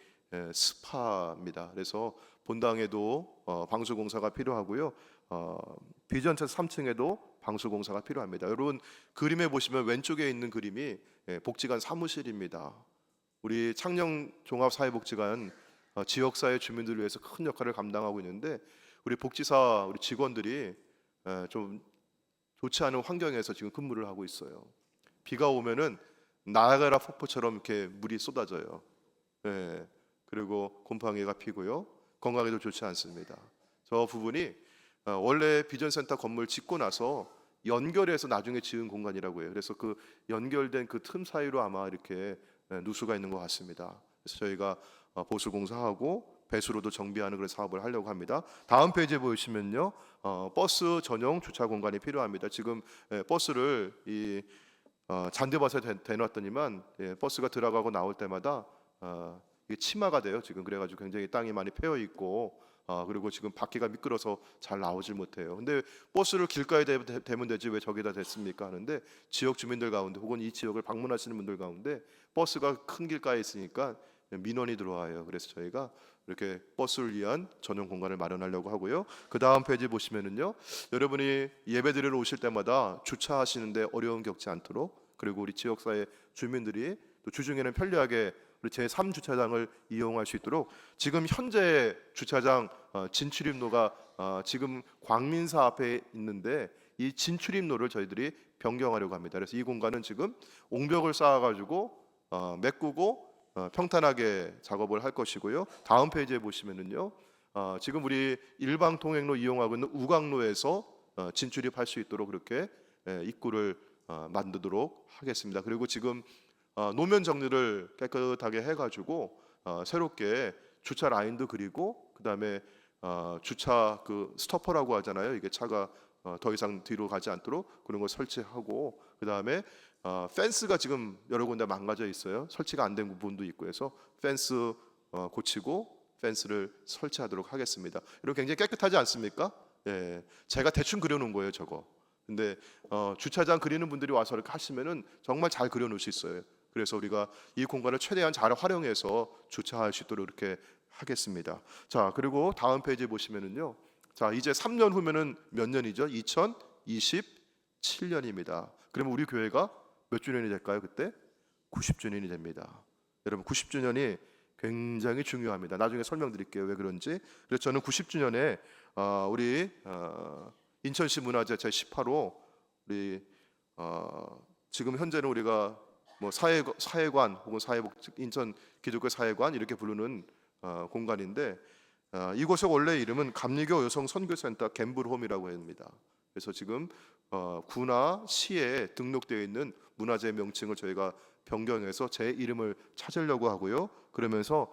습합니다. 그래서 본당에도 방수 공사가 필요하고요. 비전체 3층에도 방수 공사가 필요합니다. 여러분 그림에 보시면 왼쪽에 있는 그림이 복지관 사무실입니다. 우리 창녕 종합사회복지관 지역사회 주민들을 위해서 큰 역할을 감당하고 있는데, 우리 복지사 우리 직원들이 좀 좋지 않은 환경에서 지금 근무를 하고 있어요. 비가 오면은 나야가라 폭포처럼 이렇게 물이 쏟아져요. 그리고 곰팡이가 피고요, 건강에도 좋지 않습니다. 저 부분이 원래 비전센터 건물 짓고 나서 연결해서 나중에 지은 공간이라고 해요. 그래서 그 연결된 그 틈 사이로 아마 이렇게 누수가 있는 것 같습니다. 그래서 저희가 보수 공사하고 배수로도 정비하는 그런 사업을 하려고 합니다. 다음 페이지에 보시면요, 버스 전용 주차 공간이 필요합니다. 지금 버스를 이 잔디밭에 대놨더니만 버스가 들어가고 나올 때마다 이게 치마가 돼요. 지금 그래가지고 굉장히 땅이 많이 패여 있고 그리고 지금 바퀴가 미끄러서 잘 나오질 못해요. 근데 버스를 길가에 대면 되지 왜 저기다 댔습니까 하는데, 지역 주민들 가운데 혹은 이 지역을 방문하시는 분들 가운데 버스가 큰 길가에 있으니까 민원이 들어와요. 그래서 저희가 이렇게 버스를 위한 전용 공간을 마련하려고 하고요. 그 다음 페이지 보시면은요, 여러분이 예배드리러 오실 때마다 주차하시는데 어려움 겪지 않도록, 그리고 우리 지역사회 주민들이 또 주중에는 편리하게 우리 제3 주차장을 이용할 수 있도록, 지금 현재 주차장 진출입로가 지금 광민사 앞에 있는데 이 진출입로를 저희들이 변경하려고 합니다. 그래서 이 공간은 지금 옹벽을 쌓아가지고 메꾸고 평탄하게 작업을 할 것이고요. 다음 페이지에 보시면은요, 지금 우리 일방 통행로 이용하고 있는 우강로에서 진출입할 수 있도록 그렇게 입구를 만들도록 하겠습니다. 그리고 지금 노면 정리를 깨끗하게 해가지고 새롭게 주차 라인도 그리고, 그다음에 주차 그 스토퍼라고 하잖아요. 이게 차가 더 이상 뒤로 가지 않도록 그런 걸 설치하고, 그다음에 펜스가 지금 여러 군데 망가져 있어요. 설치가 안 된 부분도 있고 해서 펜스 고치고 펜스를 설치하도록 하겠습니다. 이런 굉장히 깨끗하지 않습니까? 제가 대충 그려놓은 거예요, 저거. 근데 주차장 그리는 분들이 와서 이렇게 하시면은 정말 잘 그려놓을 수 있어요. 그래서 우리가 이 공간을 최대한 잘 활용해서 주차할 수 있도록 이렇게 하겠습니다. 자, 그리고 다음 페이지 보시면은요, 자 이제 3년 후면은 몇 년이죠? 2027년입니다. 그러면 우리 교회가 몇 주년이 될까요? 그때 90주년이 됩니다. 여러분 90주년이 굉장히 중요합니다. 나중에 설명드릴게요 왜 그런지. 그래서 저는 90주년에 우리 인천시 문화재 제18호 우리 지금 현재는 우리가 뭐 사회관 혹은 인천 기독교 사회관 이렇게 부르는 공간인데, 이곳의 원래 이름은 감리교 여성 선교센터 갬블홈이라고 합니다. 그래서 지금 구나 시에 등록되어 있는 문화재 명칭을 저희가 변경해서 제 이름을 찾으려고 하고요. 그러면서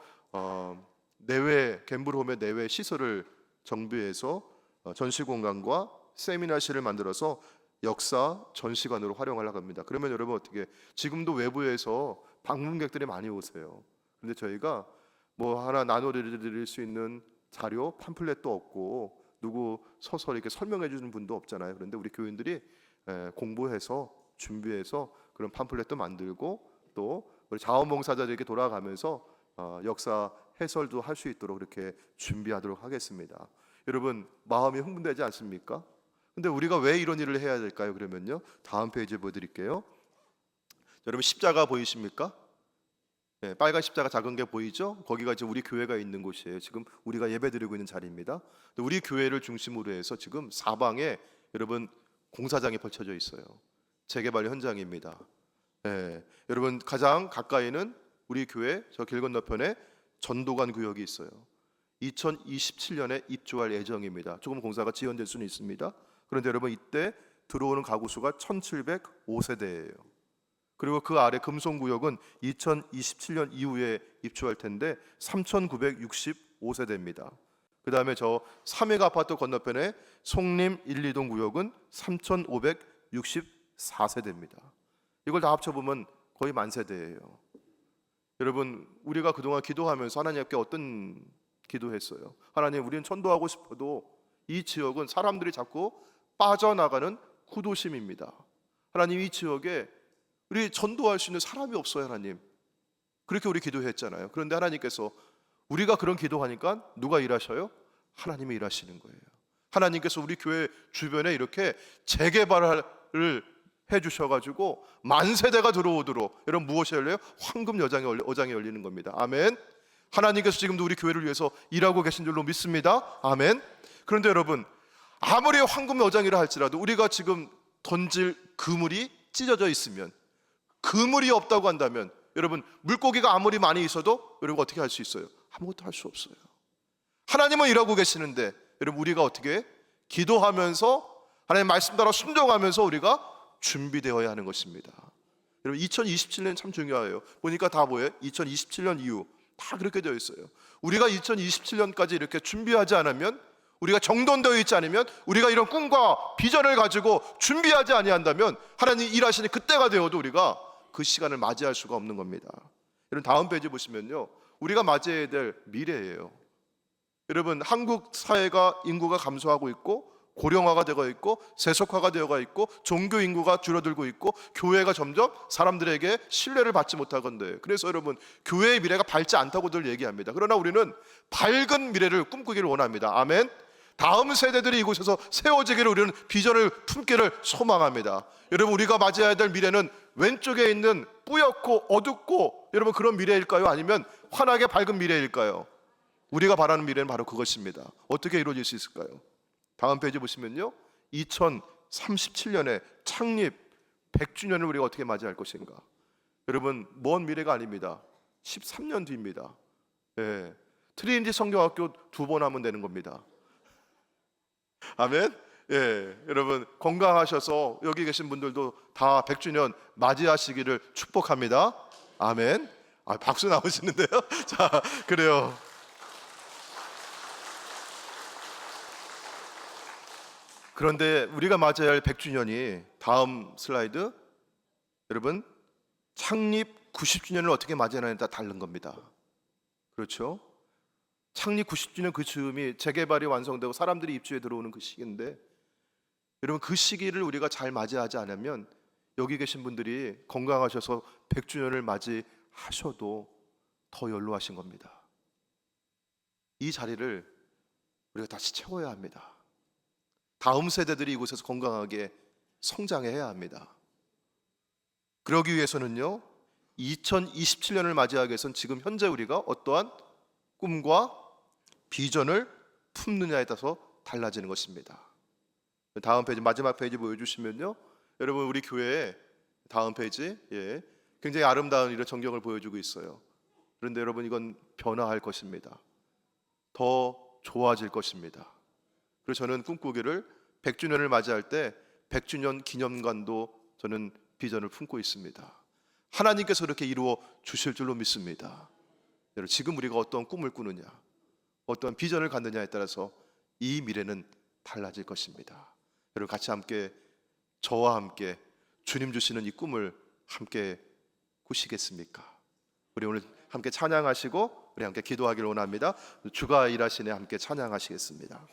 내외 갬블홈의 내외 시설을 정비해서 전시 공간과 세미나실을 만들어서 역사 전시관으로 활용하려고 합니다. 그러면 여러분 어떻게, 지금도 외부에서 방문객들이 많이 오세요. 근데 저희가 뭐 하나 나눠드릴 수 있는 자료, 팜플렛도 없고 누구 서서 이렇게 설명해 주는 분도 없잖아요. 그런데 우리 교인들이 공부해서 준비해서 그런 팜플렛도 만들고 또 우리 자원봉사자들에게 돌아가면서 역사 해설도 할 수 있도록 이렇게 준비하도록 하겠습니다. 여러분 마음이 흥분되지 않습니까? 근데 우리가 왜 이런 일을 해야 될까요? 그러면요, 다음 페이지 보여드릴게요. 여러분 십자가 보이십니까? 네, 빨간 십자가 작은 게 보이죠? 거기가 이제 우리 교회가 있는 곳이에요. 지금 우리가 예배드리고 있는 자리입니다. 우리 교회를 중심으로 해서 지금 사방에 여러분 공사장이 펼쳐져 있어요. 재개발 현장입니다. 네, 여러분 가장 가까이는 우리 교회 저 길 건너편에 전도관 구역이 있어요. 2027년에 입주할 예정입니다. 조금 공사가 지연될 수는 있습니다. 그런데 여러분 이때 들어오는 가구 수가 1705세대예요. 그리고 그 아래 금송구역은 2027년 이후에 입주할 텐데 3965세대입니다. 그 다음에 저 삼익 아파트 건너편에 송림 1, 2동 구역은 3564세대입니다. 이걸 다 합쳐보면 거의 만세대예요. 여러분 우리가 그동안 기도하면서 하나님께 어떤 기도했어요? 하나님, 우리는 전도하고 싶어도 이 지역은 사람들이 자꾸 빠져나가는 구도심입니다. 하나님, 이 지역에 우리 전도할 수 있는 사람이 없어요. 하나님, 그렇게 우리 기도했잖아요. 그런데 하나님께서 우리가 그런 기도하니까 누가 일하셔요? 하나님이 일하시는 거예요. 하나님께서 우리 교회 주변에 이렇게 재개발을 해주셔가지고 만세대가 들어오도록, 여러분 무엇이 열려요? 황금 어장이 열리는 겁니다. 아멘. 하나님께서 지금도 우리 교회를 위해서 일하고 계신 줄로 믿습니다. 아멘. 그런데 여러분, 아무리 황금 어장이라 할지라도 우리가 지금 던질 그물이 찢어져 있으면, 그물이 없다고 한다면, 여러분 물고기가 아무리 많이 있어도 여러분 어떻게 할 수 있어요? 아무것도 할 수 없어요. 하나님은 일하고 계시는데 여러분 우리가 어떻게 기도하면서 하나님 말씀 따라 순종하면서 우리가 준비되어야 하는 것입니다. 여러분 2027년 참 중요해요. 보니까 다 뭐예요? 2027년 이후 다 그렇게 되어 있어요. 우리가 2027년까지 이렇게 준비하지 않으면, 우리가 정돈되어 있지 않으면, 우리가 이런 꿈과 비전을 가지고 준비하지 아니한다면 하나님 일하시는 그때가 되어도 우리가 그 시간을 맞이할 수가 없는 겁니다. 여러분 다음 페이지 보시면요, 우리가 맞이해야 될 미래예요. 여러분 한국 사회가 인구가 감소하고 있고 고령화가 되고 있고 세속화가 되어가 있고 종교 인구가 줄어들고 있고 교회가 점점 사람들에게 신뢰를 받지 못하건데, 그래서 여러분 교회의 미래가 밝지 않다고들 얘기합니다. 그러나 우리는 밝은 미래를 꿈꾸기를 원합니다. 아멘. 다음 세대들이 이곳에서 세워지기를 우리는 비전을 품기를 소망합니다. 여러분 우리가 맞이해야 될 미래는 왼쪽에 있는 뿌옇고 어둡고 여러분 그런 미래일까요? 아니면 환하게 밝은 미래일까요? 우리가 바라는 미래는 바로 그것입니다. 어떻게 이루어질 수 있을까요? 다음 페이지 보시면요, 2037년에 창립 100주년을 우리가 어떻게 맞이할 것인가? 여러분 먼 미래가 아닙니다. 13년 뒤입니다. 트리니티 성경학교 2번 하면 되는 겁니다. 아멘. 여러분 건강하셔서 여기 계신 분들도 다 100주년 맞이하시기를 축복합니다. 아멘. 박수 나오시는데요. 자, 그래요. 그런데 우리가 맞아야 할 100주년이, 다음 슬라이드, 여러분 창립 90주년을 어떻게 맞이하느냐에 따라 다른 겁니다. 그렇죠? 창립 90주년 그 즈음이 재개발이 완성되고 사람들이 입주해 들어오는 그 시기인데, 여러분 그 시기를 우리가 잘 맞이하지 않으면 여기 계신 분들이 건강하셔서 100주년을 맞이하셔도 더 연로하신 겁니다. 이 자리를 우리가 다시 채워야 합니다. 다음 세대들이 이곳에서 건강하게 성장해야 합니다. 그러기 위해서는요, 2027년을 맞이하기 위해서는 지금 현재 우리가 어떠한 꿈과 비전을 품느냐에 따라서 달라지는 것입니다. 다음 페이지, 마지막 페이지 보여주시면요, 여러분 우리 교회에 다음 페이지, 굉장히 아름다운 이런 전경을 보여주고 있어요. 그런데 여러분 이건 변화할 것입니다. 더 좋아질 것입니다. 그래서 저는 꿈꾸기를 100주년을 맞이할 때 100주년 기념관도 저는 비전을 품고 있습니다. 하나님께서 그렇게 이루어 주실 줄로 믿습니다. 여러분, 지금 우리가 어떤 꿈을 꾸느냐, 어떤 비전을 갖느냐에 따라서 이 미래는 달라질 것입니다. 여러분, 같이 함께 저와 함께 주님 주시는 이 꿈을 함께 꾸시겠습니까? 우리 오늘 함께 찬양하시고 우리 함께 기도하기를 원합니다. 주가 일하시네 함께 찬양하시겠습니다.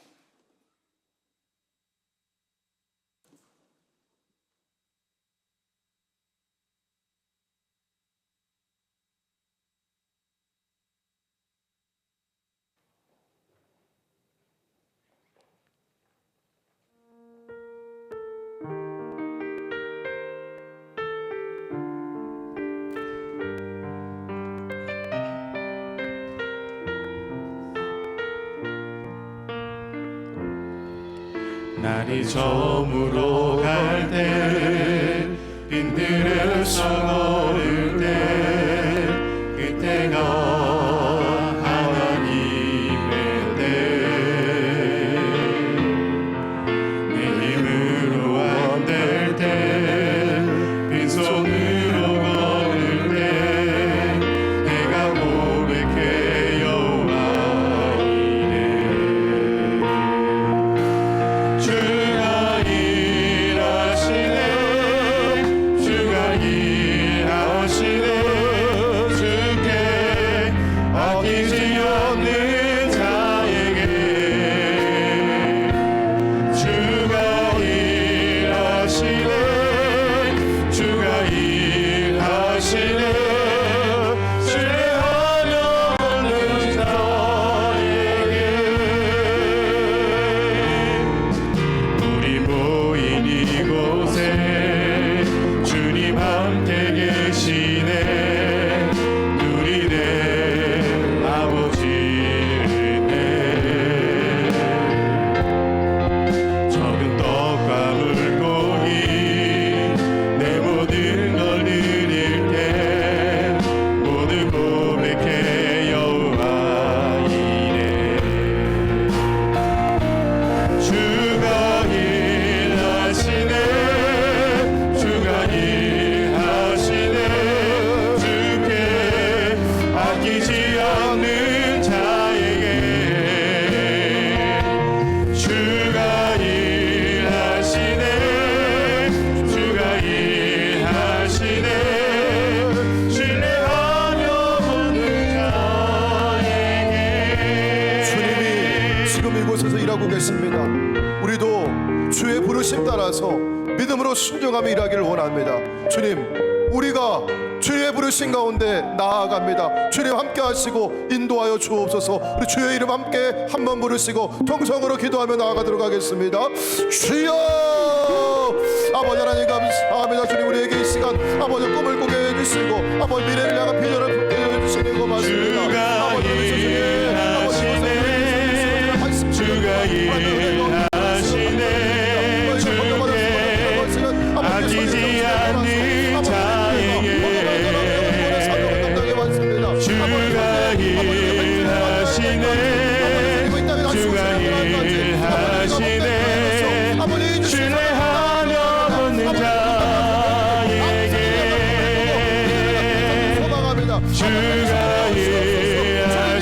날이 저물어 갈 때 빈들을 써오를 때 그때가 하나님의 때 내 힘으로 안 될 때 빈손으로 걸을 때 내가 고백해 여호와 이래 주가 일하시네 주가 일하시네 주께 아끼지 않는 자에게 주가 일하시네 주가 일하시네 신뢰하며 얻는 자에게 우리 모인 이곳에 주님 함께 계시네 누리네 아버지네 적은 떡과 물고기 내 모든 걸 드릴 때 모두 고백해 여호와 이래 주가 일하시네 주가 일하시네 주께 아끼지 않는 자에게 주가 일하시네 주가 일하시네 신뢰하며 보는 자에게 주님이 지금 이곳에서 일하고 계십니다. 우리도 주의 부르심 따라서 믿음으로 순종하며 일하기를 원합니다. 주님, 우리가 주의 부르심 가운데 나아갑니다. 주님 함께 하시고 인도하여 주옵소서. 우리 주의 이름 함께 한번 부르시고 통성으로 기도하며 나아가도록 하겠습니다. 주여, 아버지 하나님 감사합니다. 주님, 우리에게 이 시간 아버지 꿈을 꾸게 해주시고 아버지 미래를 향한 비전을 품게 해주시는 것 맞습니다. 주가 아버지 일하시네 주가 일하시네 주께 아끼지 않는 자에게 주가 일하시네 주가 일하시네 신뢰하며 얻는 자에게 주가 일하시네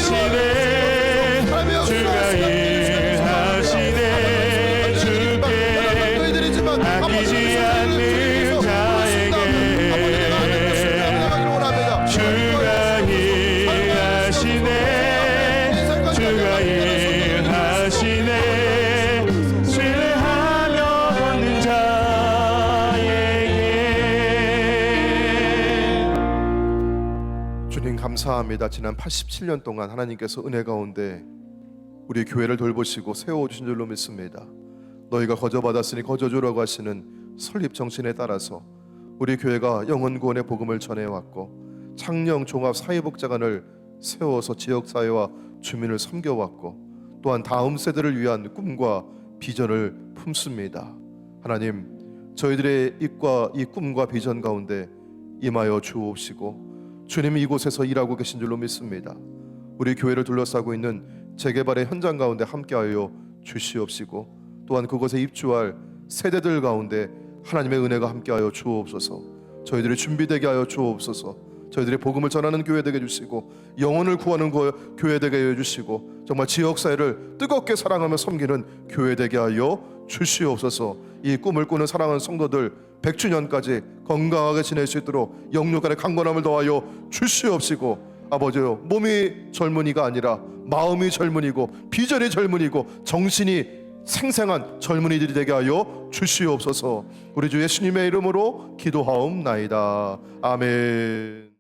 주가 일하시네 주께 아끼지 않는 자에게 주가 일하시네 주가 일하시네 신뢰하며 얻는 자에게 주님 감사합니다. 지난 87년 동안 하나님께서 은혜 가운데 우리 교회를 돌보시고 세워주신 줄로 믿습니다. 너희가 거저받았으니 거저주라고 하시는 설립 정신에 따라서 우리 교회가 영혼 구원의 복음을 전해왔고 창녕 종합 사회복지관을 세워서 지역사회와 주민을 섬겨왔고 또한 다음 세대를 위한 꿈과 비전을 품습니다. 하나님, 저희들의 이 꿈과 비전 가운데 임하여 주옵시고 주님이 이곳에서 일하고 계신 줄로 믿습니다. 우리 교회를 둘러싸고 있는 재개발의 현장 가운데 함께하여 주시옵시고 또한 그곳에 입주할 세대들 가운데 하나님의 은혜가 함께하여 주옵소서. 저희들이 준비되게 하여 주옵소서. 저희들이 복음을 전하는 교회 되게 해주시고 영혼을 구하는 교회 되게 해주시고 정말 지역사회를 뜨겁게 사랑하며 섬기는 교회 되게 하여 주시옵소서. 이 꿈을 꾸는 사랑하는 성도들 100주년까지 건강하게 지낼 수 있도록 영육 간의 강건함을 더하여 주시옵시고 아버지요, 몸이 젊은이가 아니라 마음이 젊은이고 비전이 젊은이고 정신이 생생한 젊은이들이 되게 하여 주시옵소서. 우리 주 예수님의 이름으로 기도하옵나이다. 아멘.